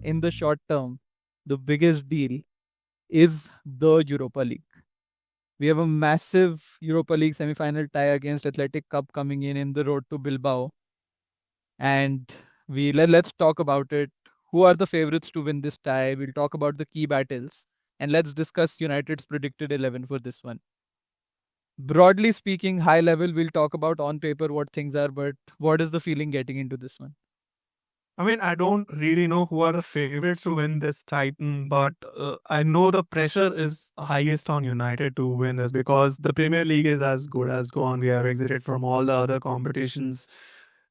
in the short term, the biggest deal is the Europa League. We have a massive Europa League semi-final tie against Athletic Cup coming in the road to Bilbao, and let's talk about it. Who are the favorites to win this tie? We'll talk about the key battles, and let's discuss United's predicted 11 for this one. Broadly speaking, high level, we'll talk about on paper what things are, but what is the feeling getting into this one? I mean, I don't really know who are the favorites to win this Titan, but I know the pressure is highest on United to win this because the Premier League is as good as gone. We have exited from all the other competitions.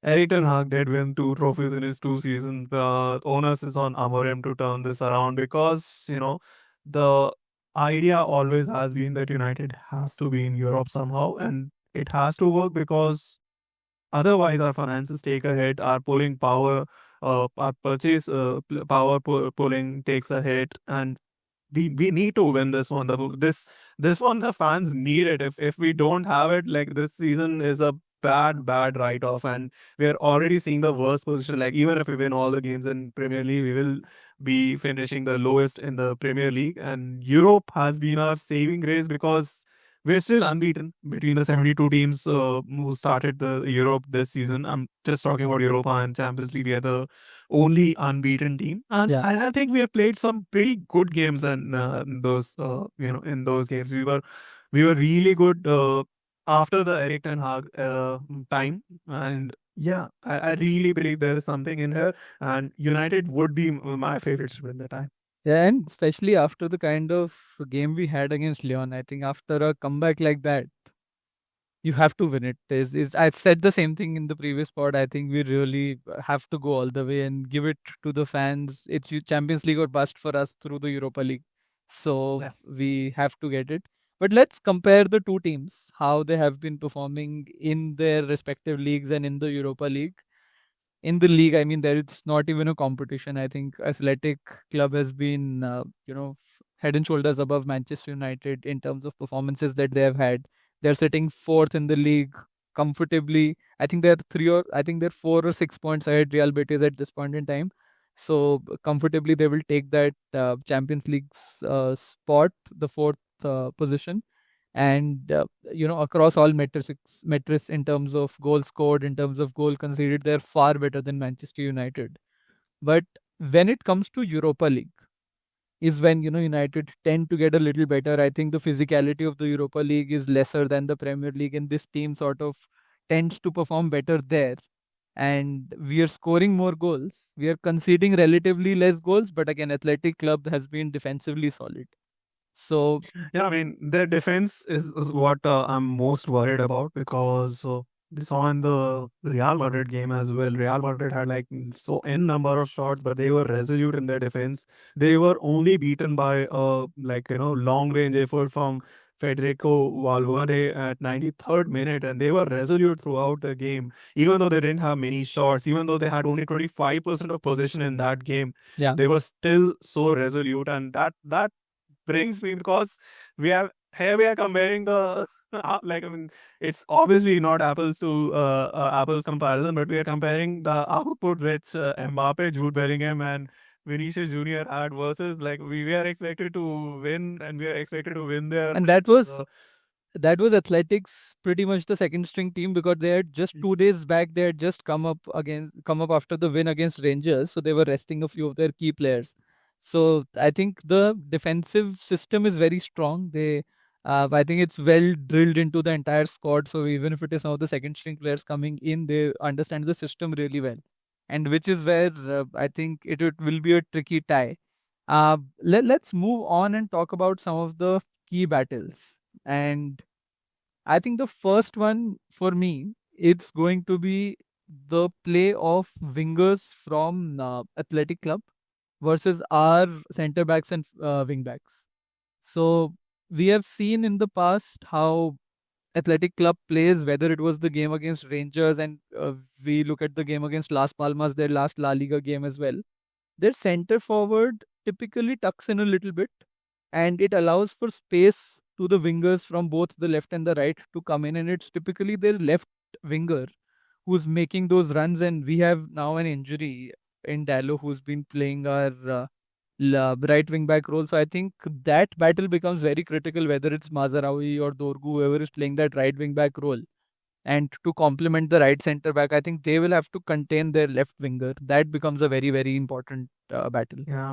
Eric Ten Hag did win two trophies in his 2 seasons. The onus is on Amorim to turn this around because, the idea always has been that United has to be in Europe somehow, and it has to work because otherwise our finances take a hit, our pulling power, our purchase power pulling takes a hit, and we need to win this one. This one the fans need it. If we don't have it, like this season is a bad write off, and we are already seeing the worst position. Like even if we win all the games in Premier League, we will be finishing the lowest in the Premier League. And Europe has been our saving grace because we're still unbeaten between the 72 teams who started the Europe this season. I'm just talking about Europa and Champions League. We are the only unbeaten team, and Yeah. I think we have played some pretty good games. And in those, in those games, we were really good after the Eric Ten Hag time. And yeah, I really believe there is something in here, and United would be my favorites to win the time. Yeah, and especially after the kind of game we had against Leon, I think after a comeback like that, you have to win it. Is I said the same thing in the previous pod. I think we really have to go all the way and give it to the fans. It's Champions League or bust for us through the Europa League, so Yeah. we have to get it. But let's compare the two teams, how they have been performing in their respective leagues and in the Europa League. In the league, I mean, there it's not even a competition. I think Athletic Club has been, head and shoulders above Manchester United in terms of performances that they have had. They're sitting fourth in the league comfortably. I think they're 4 or 6 points ahead Real Betis at this point in time. So comfortably, they will take that Champions League's spot, the fourth position, and across all metrics in terms of goals scored, in terms of goal conceded, they're far better than Manchester United. But when it comes to Europa League is when United tend to get a little better. I think the physicality of the Europa League is lesser than the Premier League, and this team sort of tends to perform better there. And we are scoring more goals, we are conceding relatively less goals, but again, Athletic Club has been defensively solid. So Yeah, I mean, their defense is what I'm most worried about because we saw in the Real Madrid game as well. Real Madrid had like so n number of shots, but they were resolute in their defense. They were only beaten by long range effort from Federico Valverde at 93rd minute, and they were resolute throughout the game, even though they didn't have many shots, even though they had only 25% of possession in that game. yeah. They were still so resolute, and that brings me because we are comparing the I mean, it's obviously not apples to apples comparison, but we are comparing the output which Mbappe, Jude Bellingham, and Vinicius Junior had versus like we are expected to win, and we are expected to win there. And that was Athletics pretty much the second string team, because they had just 2 days back they had just come up after the win against Rangers, so they were resting a few of their key players. So I think the defensive system is very strong. I think it's well drilled into the entire squad. So even if it is some of the second string players coming in, they understand the system really well, and which is where I think it will be a tricky tie. Let's move on and talk about some of the key battles. And I think the first one for me, it's going to be the play of wingers from Athletic Club versus our centre backs and wing backs. So we have seen in the past how Athletic Club plays, whether it was the game against Rangers, and we look at the game against Las Palmas, their last La Liga game as well. Their center forward typically tucks in a little bit, and it allows for space to the wingers from both the left and the right to come in, and it's typically their left winger who's making those runs. And we have now an injury in Dallo, who's been playing our right wing back role. So I think that battle becomes very critical, whether it's Mazarawi or Dorgu, whoever is playing that right wing back role. And to complement the right centre back, I think they will have to contain their left winger. That becomes a very, very important battle. Yeah,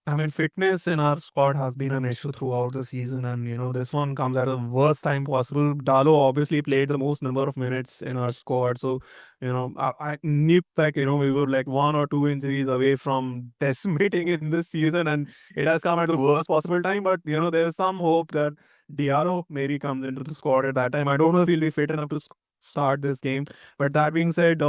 I mean, fitness in our squad has been an issue throughout the season, and this one comes at the worst time possible. Dalo obviously played the most number of minutes in our squad, so I knew like we were like 1 or 2 injuries away from decimating in this season, and it has come at the worst possible time. But there's some hope that Diallo maybe comes into the squad at that time. I don't know if he'll be fit enough to start this game, but that being said,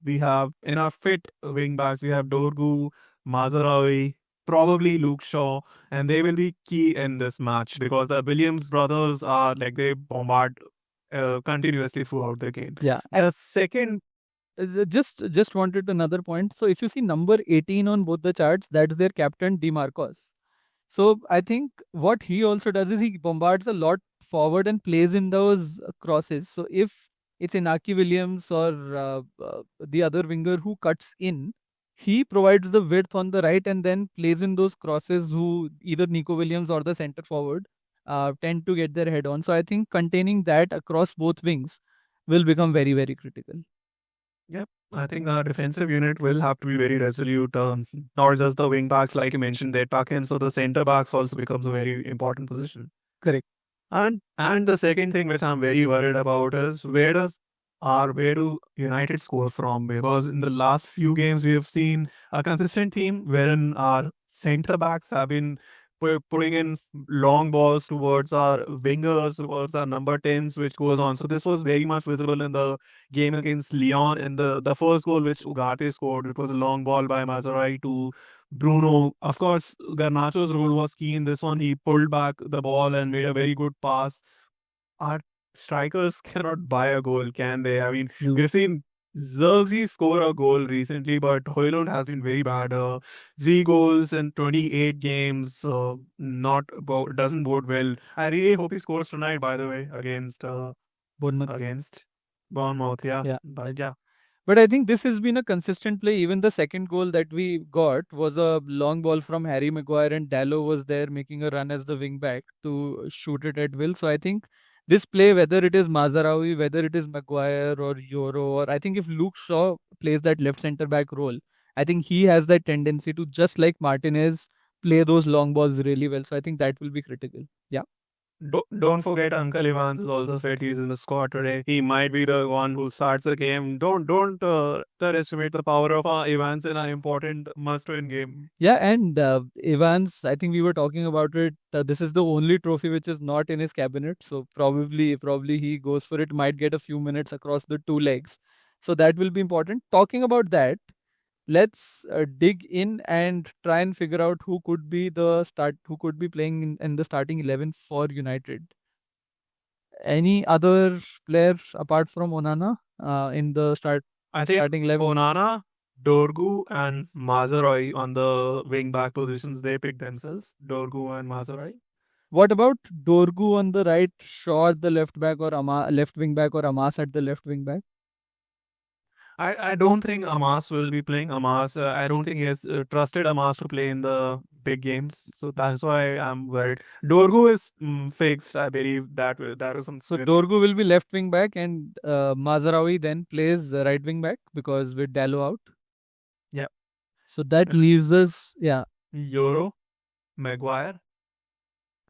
we have in our fit wing backs we have Dorgu, Mazarawi, probably Luke Shaw, and they will be key in this match because the Williams brothers are like they bombard continuously throughout the game. Yeah. The second, Just wanted another point. So if you see number 18 on both the charts, that's their captain Dimarcos. So I think what he also does is he bombards a lot forward and plays in those crosses. So if it's Inaki Williams or the other winger who cuts in, he provides the width on the right and then plays in those crosses who either Nico Williams or the center forward tend to get their head on. So I think containing that across both wings will become very, very critical. yep, I think our defensive unit will have to be very resolute. Not just the wing backs, like you mentioned, they tuck in, so the center backs also becomes a very important position. Correct. And the second thing which I'm very worried about is where do United score from? Because in the last few games we have seen a consistent theme wherein our centre backs have been putting in long balls towards our wingers, towards our number 10s, which goes on. So this was very much visible in the game against Lyon. In the first goal which Ugarte scored, it was a long ball by Mazzarri to Bruno. Of course, Garnacho's role was key in this one. He pulled back the ball and made a very good pass. Our strikers cannot buy a goal, can they? I mean, we've seen Xerxes score a goal recently, but Hojlund has been very bad. 3 goals in 28 games, doesn't bode well. I really hope he scores tonight, by the way, Bournemouth. against Bournemouth. Yeah, Yeah. but yeah. But I think this has been a consistent play. Even the second goal that we got was a long ball from Harry Maguire, and Dallo was there making a run as the wing back to shoot it at will. So I think this play, whether it is Mazarawi, whether it is Maguire or Euro, or I think if Luke Shaw plays that left centre back role, I think he has that tendency to, just like Martinez, play those long balls really well. So I think that will be critical. Yeah. Don't forget Uncle Evans is also fit. He's in the squad today. He might be the one who starts the game. Don't underestimate the power of Evans in an important must-win game. Yeah, and Evans, I think we were talking about it. This is the only trophy which is not in his cabinet, so probably he goes for it. Might get a few minutes across the two legs, so that will be important. Talking about that, let's dig in and try and figure out who could be playing in the starting 11 for United. Any other players apart from Onana in the I think starting 11? Onana, Dorgu, and Mazaroi on the wing back positions. They pick themselves. Dorgu and Mazaroi. What about Dorgu on the right, Shaw at the left back, or left wing back, or Amas at the left wing back? I don't think Amas will be playing Amas. I don't think he has trusted Amas to play in the big games. So that's why I'm worried. Dorgu is fixed. I believe that is some. So Dorgu will be left wing back, and Mazarawi then plays right wing back because with Dallo out. Yeah. So that leaves us, yeah, Euro, Maguire,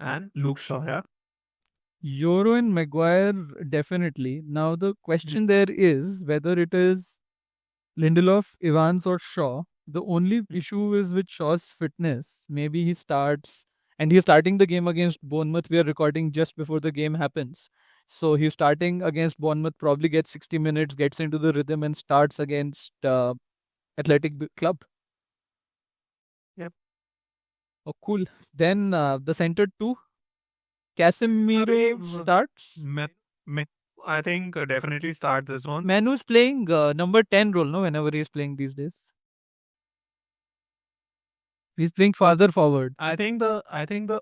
and Luke Shaw. Yeah. Euro and Maguire definitely. Now the question there is whether it is Lindelof, Evans, or Shaw. The only issue is with Shaw's fitness. Maybe he starts, and he's starting the game against Bournemouth. We are recording just before the game happens. So he's starting against Bournemouth, probably gets 60 minutes, gets into the rhythm, and starts against Athletic Club. Yep. Oh, cool. Then the center two, Casemiro starts. I think definitely start this one. Manu's playing number 10 role, no? Whenever he's playing these days. He's playing farther forward. I think the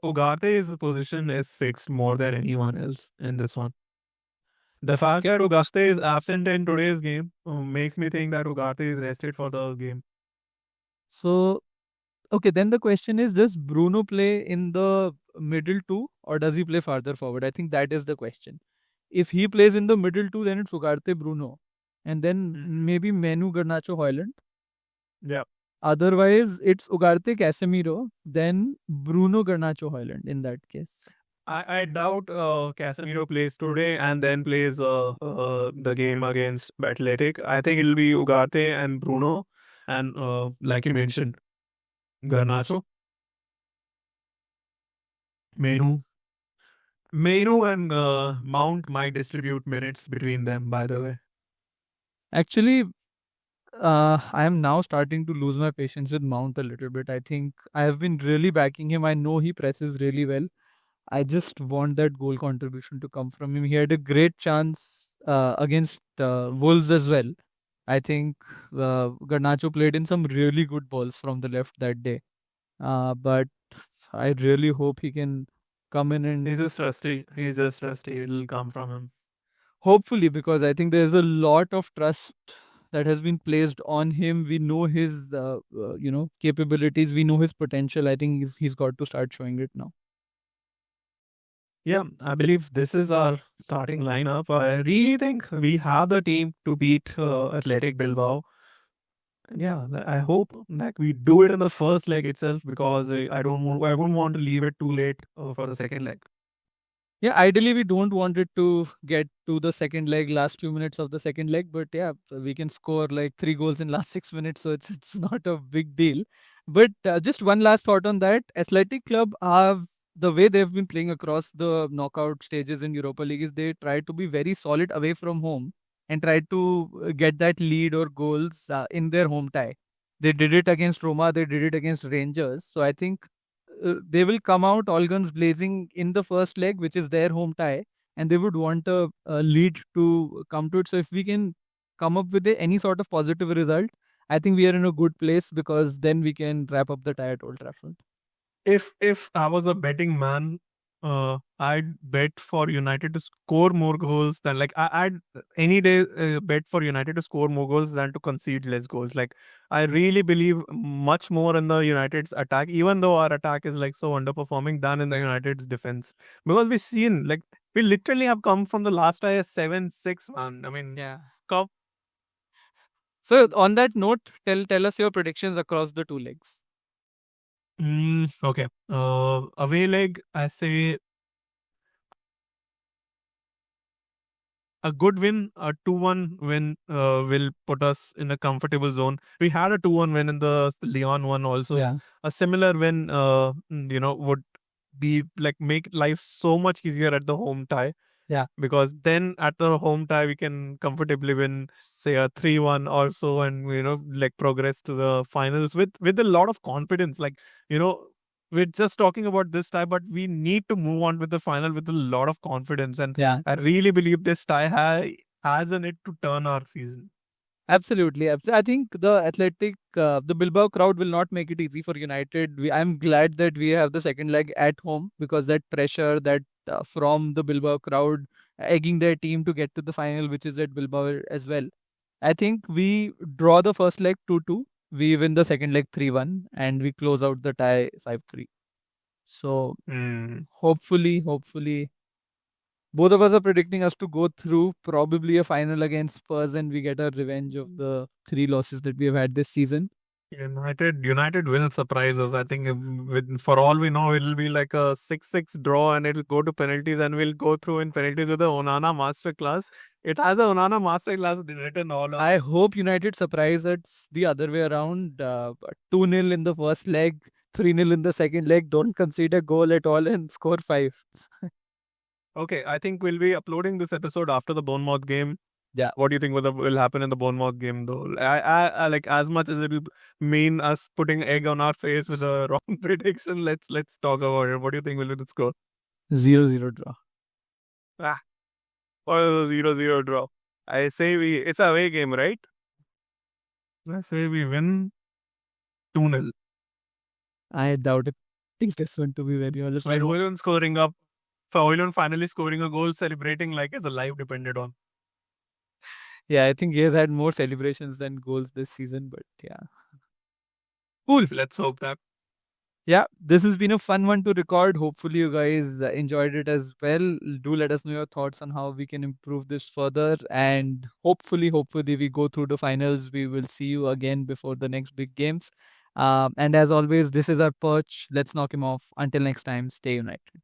Ugate's position is fixed more than anyone else in this one. The fact that Ugarte is absent in today's game makes me think that Ugarte is rested for the game. So, okay, then the question is, does Bruno play in the middle two or does he play farther forward? I think that is the question. If he plays in the middle two, then it's Ugarte Bruno. And then maybe Menu Garnacho Hojlund. Yeah. Otherwise, it's Ugarte Casemiro, then Bruno Garnacho Hojlund in that case. I doubt Casemiro plays today and then plays the game against Athletic. I think it'll be Ugarte and Bruno and like you mentioned, Garnacho, Menu. Menu and Mount might distribute minutes between them, by the way. Actually, I am now starting to lose my patience with Mount a little bit. I think I have been really backing him. I know he presses really well. I just want that goal contribution to come from him. He had a great chance against Wolves as well. I think Garnacho played in some really good balls from the left that day. But I really hope he can come in and He's just rusty. He's just rusty. It'll come from him. hopefully, because I think there's a lot of trust that has been placed on him. We know his, capabilities. We know his potential. I think he's got to start showing it now. Yeah, I believe this is our starting lineup. I really think we have the team to beat Athletic Bilbao. Yeah, I hope that we do it in the first leg itself because I wouldn't want to leave it too late for the second leg. Yeah, ideally we don't want it to get to the second leg, last few minutes of the second leg, but yeah, we can score like 3 goals in last 6 minutes, so it's not a big deal. But just one last thought on that: Athletic Club have the way they've been playing across the knockout stages in Europa League is they try to be very solid away from home and try to get that lead or goals in their home tie. They did it against Roma, they did it against Rangers, so I think they will come out all guns blazing in the first leg, which is their home tie, and they would want a lead to come to it. So if we can come up with any sort of positive result, I think we are in a good place because then we can wrap up the tie at Old Trafford. If I was a betting man, I'd bet for United to score more goals than like I'd any day bet for United to score more goals than to concede less goals. Like I really believe much more in the United's attack, even though our attack is like so underperforming than in the United's defense. Because we've seen like we literally have come from the last tie 7-6, man. I mean, Yeah. come. So on that note, tell us your predictions across the two legs. Okay. Away leg, I say a good win, a 2-1 win will put us in a comfortable zone. We had a 2-1 win in the Lyon one also. Yeah. A similar win, would be like make life so much easier at the home tie. Yeah. Because then at the home tie, we can comfortably win, say, a 3-1 or so, and, like progress to the finals with a lot of confidence. Like, we're just talking about this tie, but we need to move on with the final with a lot of confidence. And Yeah. I really believe this tie has in it to turn our season. Absolutely. I think the Bilbao crowd will not make it easy for United. I'm glad that we have the second leg at home because that pressure that from the Bilbao crowd egging their team to get to the final, which is at Bilbao as well. I think we draw the first leg 2-2. We win the second leg 3-1 and we close out the tie 5-3. So hopefully both of us are predicting us to go through probably a final against Spurs and we get our revenge of the 3 losses that we have had this season. United will surprise us. I think for all we know, it'll be like a 6-6 draw and it'll go to penalties and we'll go through in penalties with the Onana masterclass. It has a Onana masterclass written all over. I hope United surprise us the other way around. 2-0 in the first leg, 3-0 in the second leg. Don't concede a goal at all and score 5. Okay, I think we'll be uploading this episode after the Bournemouth game. Yeah. What do you think will happen in the Bournemouth game, though? I like as much as it'll mean us putting egg on our face with a wrong prediction. Let's talk about it. What do you think will be the score? 0-0 draw. Ah, or a 0-0 draw. I say it's a away game, right? I say we win 2-0. I doubt it. I think this one to be very honest. Hojlund scoring up. Hojlund finally scoring a goal, celebrating like his life depended on. Yeah, I think he has had more celebrations than goals this season, but yeah. Cool. Let's hope that. Yeah, this has been a fun one to record. Hopefully, you guys enjoyed it as well. Do let us know your thoughts on how we can improve this further. And hopefully, we go through the finals. We will see you again before the next big games. And as always, this is our perch. Let's knock him off. Until next time, stay united.